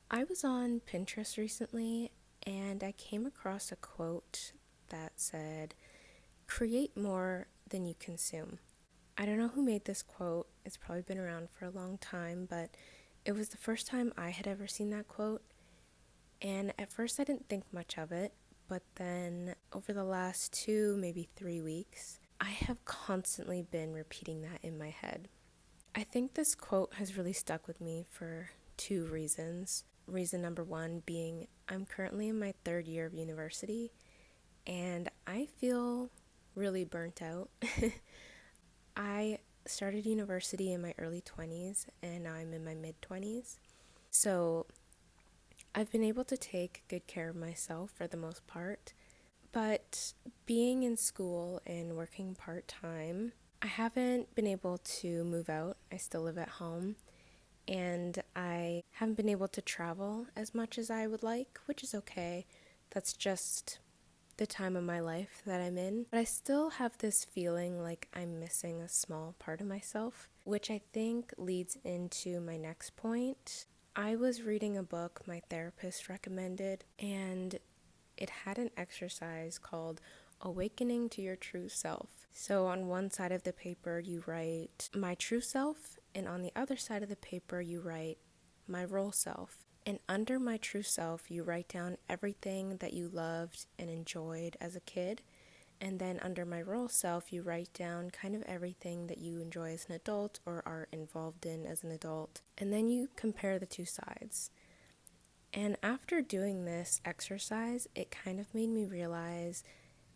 I was on Pinterest recently and I came across a quote that said, "Create more than you consume." I don't know who made this quote. It's probably been around for a long time, but it was the first time I had ever seen that quote. And at first I didn't think much of it, but then over the last 2, maybe 3 weeks, I have constantly been repeating that in my head. I think this quote has really stuck with me for two reasons. Reason number one being I'm currently in my third year of university and I feel really burnt out. I started university in my early 20s and now I'm in my mid 20s. So I've been able to take good care of myself for the most part. But being in school and working part time, I haven't been able to move out. I still live at home. And I haven't been able to travel as much as I would like, which is okay. That's just the time of my life that I'm in. But I still have this feeling like I'm missing a small part of myself, which I think leads into my next point. I was reading a book my therapist recommended, and it had an exercise called Awakening to Your True Self. So on one side of the paper, you write my true self, and on the other side of the paper, you write my role self. And under my true self, you write down everything that you loved and enjoyed as a kid. And then under my role self, you write down kind of everything that you enjoy as an adult or are involved in as an adult. And then you compare the two sides. And after doing this exercise, it kind of made me realize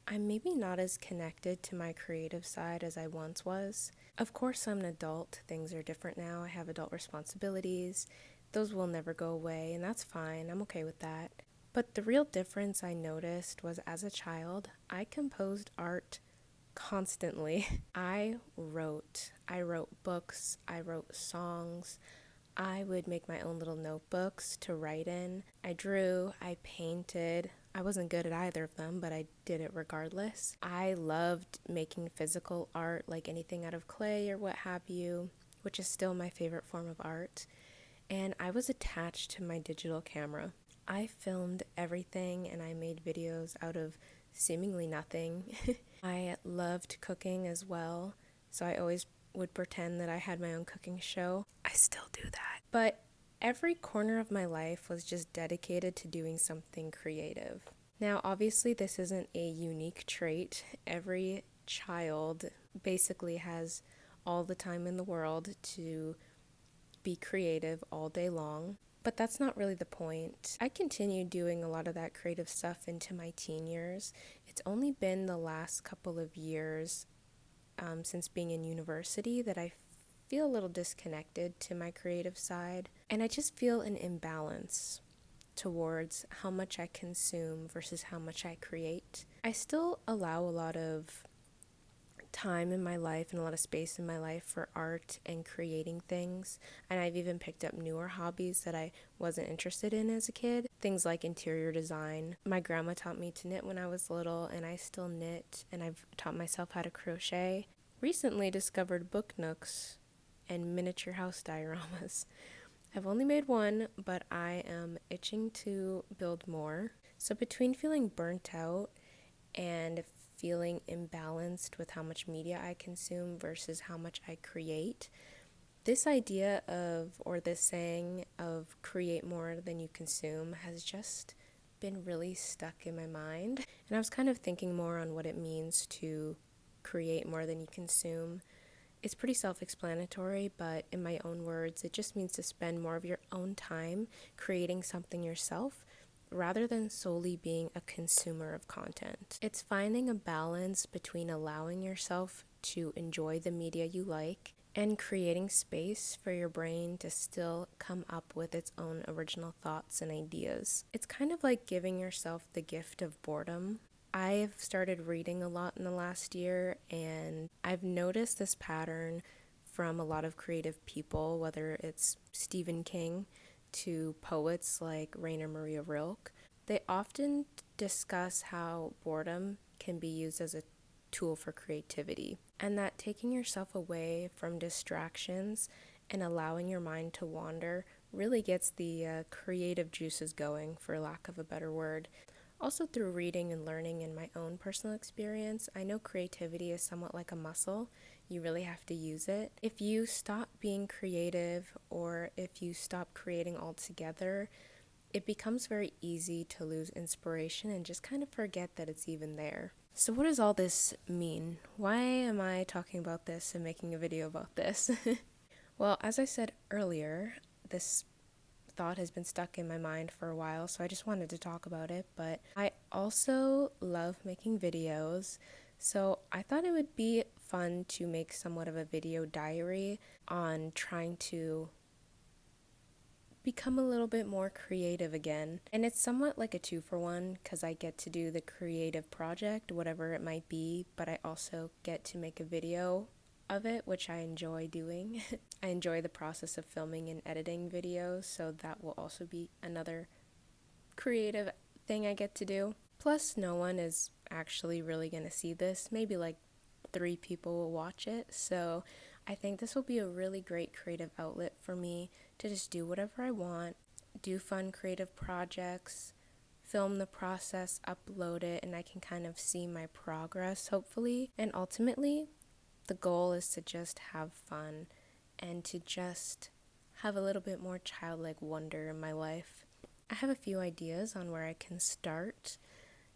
I'm maybe not as connected to my creative side as I once was. Of course, I'm an adult. Things are different now. I have adult responsibilities. Those will never go away, and that's fine. I'm okay with that. But the real difference I noticed was as a child, I composed art constantly. I wrote books, I wrote songs, I would make my own little notebooks to write in. I drew, I painted. I wasn't good at either of them, but I did it regardless. I loved making physical art, like anything out of clay or what have you, which is still my favorite form of art. And I was attached to my digital camera. I filmed everything and I made videos out of seemingly nothing. I loved cooking as well, so I always would pretend that I had my own cooking show. I still do that. But every corner of my life was just dedicated to doing something creative. Now, obviously, this isn't a unique trait. Every child basically has all the time in the world to be creative all day long. But that's not really the point. I continued doing a lot of that creative stuff into my teen years. It's only been the last couple of years since being in university that I feel a little disconnected to my creative side. And I just feel an imbalance towards how much I consume versus how much I create. I still allow a lot of time in my life and a lot of space in my life for art and creating things. And I've even picked up newer hobbies that I wasn't interested in as a kid. Things like interior design. My grandma taught me to knit when I was little, and I still knit, and I've taught myself how to crochet. Recently discovered book nooks and miniature house dioramas. I've only made one, but I am itching to build more. So between feeling burnt out and feeling imbalanced with how much media I consume versus how much I create, this idea of, or this saying of create more than you consume has just been really stuck in my mind. And I was kind of thinking more on what it means to create more than you consume. It's pretty self-explanatory, but in my own words, it just means to spend more of your own time creating something yourself rather than solely being a consumer of content. It's finding a balance between allowing yourself to enjoy the media you like and creating space for your brain to still come up with its own original thoughts and ideas. It's kind of like giving yourself the gift of boredom. I've started reading a lot in the last year, and I've noticed this pattern from a lot of creative people, whether it's Stephen King to poets like Rainer Maria Rilke. They often discuss how boredom can be used as a tool for creativity, and that taking yourself away from distractions and allowing your mind to wander really gets the creative juices going, for lack of a better word. Also, through reading and learning in my own personal experience, I know creativity is somewhat like a muscle. You really have to use it. If you stop being creative or if you stop creating altogether, it becomes very easy to lose inspiration and just kind of forget that it's even there. So, what does all this mean? Why am I talking about this and making a video about this? Well, as I said earlier, this thought has been stuck in my mind for a while, so I just wanted to talk about it. But I also love making videos, so I thought it would be fun to make somewhat of a video diary on trying to become a little bit more creative again. And it's somewhat like a 2-for-1 because I get to do the creative project, whatever it might be, but I also get to make a video of it, which I enjoy doing. I enjoy the process of filming and editing videos, so that will also be another creative thing I get to do. Plus, no one is actually really going to see this. Maybe like 3 people will watch it, so I think this will be a really great creative outlet for me to just do whatever I want, do fun creative projects, film the process, upload it, and I can kind of see my progress, hopefully. And ultimately, the goal is to just have fun and to just have a little bit more childlike wonder in my life. I have a few ideas on where I can start,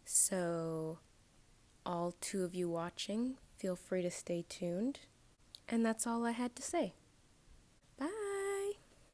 so all 2 of you watching, feel free to stay tuned. And that's all I had to say. Bye!